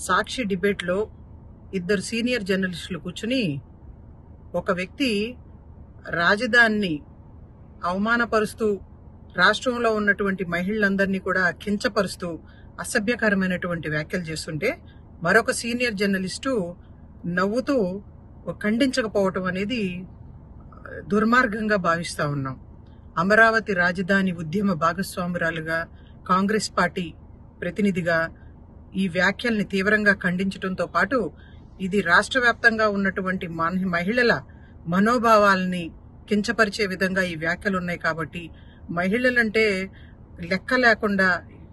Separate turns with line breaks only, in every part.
సాక్షి డిబేట్లో ఇద్దరు సీనియర్ జర్నలిస్టులు కూర్చుని ఒక వ్యక్తి రాజధానిని అవమానపరుస్తూ రాష్ట్రంలో ఉన్నటువంటి మహిళలందరినీ కూడా కించపరుస్తూ అసభ్యకరమైనటువంటి వ్యాఖ్యలు చేస్తుంటే మరొక సీనియర్ జర్నలిస్టు నవ్వుతూ ఖండించకపోవటం అనేది దుర్మార్గంగా భావిస్తా ఉన్నాం. అమరావతి రాజధాని ఉద్యమ భాగస్వామురాలుగా కాంగ్రెస్ పార్టీ ప్రతినిధిగా ఈ వ్యాఖ్యల్ని తీవ్రంగా ఖండించడంతో పాటు ఇది రాష్ట్ర వ్యాప్తంగా ఉన్నటువంటి మహిళల మనోభావాలని కించపరిచే విధంగా ఈ వ్యాఖ్యలు ఉన్నాయి. కాబట్టి మహిళలంటే లెక్క లేకుండా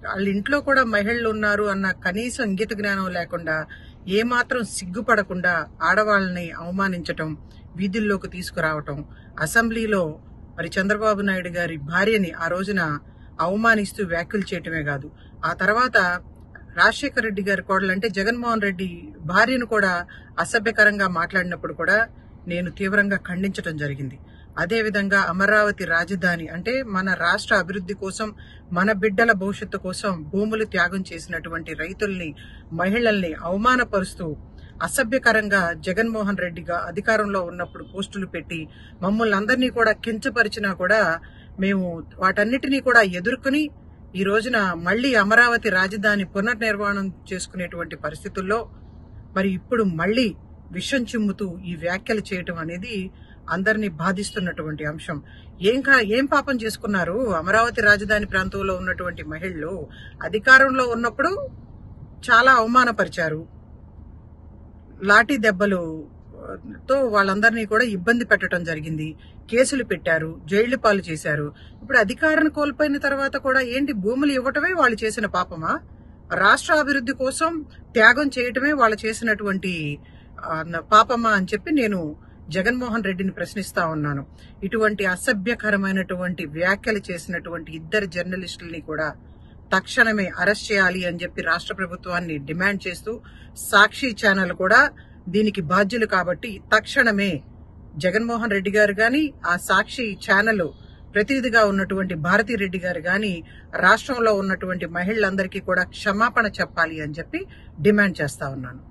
వాళ్ళ ఇంట్లో కూడా మహిళలు ఉన్నారు అన్న కనీసం ఇంగిత జ్ఞానం లేకుండా ఏమాత్రం సిగ్గుపడకుండా ఆడవాళ్ళని అవమానించటం, వీధుల్లోకి తీసుకురావటం, అసెంబ్లీలో మరి చంద్రబాబు నాయుడు గారి భార్యని ఆ రోజున అవమానిస్తూ వ్యాఖ్యలు చేయటమే కాదు, ఆ తర్వాత రాజశేఖర రెడ్డి గారి కోడలంటే జగన్మోహన్ రెడ్డి భార్యను కూడా అసభ్యకరంగా మాట్లాడినప్పుడు కూడా నేను తీవ్రంగా ఖండించడం జరిగింది. అదేవిధంగా అమరావతి రాజధాని అంటే మన రాష్ట్ర అభివృద్ధి కోసం, మన బిడ్డల భవిష్యత్తు కోసం భూములు త్యాగం చేసినటువంటి రైతుల్ని, మహిళల్ని అవమానపరుస్తూ అసభ్యకరంగా జగన్మోహన్ రెడ్డిగా అధికారంలో ఉన్నప్పుడు పోస్టులు పెట్టి మమ్మల్ని అందరినీ కూడా కించపరిచినా కూడా మేము వాటన్నిటినీ కూడా ఎదుర్కొని ఈ రోజున మళ్లీ అమరావతి రాజధాని పునర్నిర్మాణం చేసుకునేటువంటి పరిస్థితుల్లో మరి ఇప్పుడు మళ్లీ విషం చిమ్ముతూ ఈ వ్యాఖ్యలు చేయటం అనేది అందరినీ బాధిస్తున్నటువంటి అంశం. ఏం పాపం చేసుకున్నారు? అమరావతి రాజధాని ప్రాంతంలో ఉన్నటువంటి మహిళలు అధికారంలో ఉన్నప్పుడు చాలా అవమానపరిచారు, లాఠీ దెబ్బలతో వాళ్ళందరినీ కూడా ఇబ్బంది పెట్టడం జరిగింది, కేసులు పెట్టారు, జైళ్లు పాలు చేశారు. ఇప్పుడు అధికారాన్ని కోల్పోయిన తర్వాత కూడా ఏంటి భూములు ఇవ్వటమే వాళ్ళు చేసిన పాపమా? రాష్ట్ర అభివృద్ధి కోసం త్యాగం చేయటమే వాళ్ళు చేసినటువంటి పాపమా అని చెప్పి నేను జగన్మోహన్ రెడ్డిని ప్రశ్నిస్తా ఉన్నాను. ఇటువంటి అసభ్యకరమైనటువంటి వ్యాఖ్యలు చేసినటువంటి ఇద్దరు జర్నలిస్టుల్ని కూడా తక్షణమే అరెస్ట్ చేయాలి అని చెప్పి రాష్ట్ర ప్రభుత్వాన్ని డిమాండ్ చేస్తూ సాక్షి ఛానల్ కూడా దీనికి బాధ్యులు కాబట్టి తక్షణమే జగన్మోహన్ రెడ్డి గారు గాని, ఆ సాక్షి ఛానల్ ప్రతినిధిగా ఉన్నటువంటి భారతీ రెడ్డి గారు గాని రాష్ట్రంలో ఉన్నటువంటి మహిళలందరికీ కూడా క్షమాపణ చెప్పాలి అని చెప్పి డిమాండ్ చేస్తా ఉన్నాను.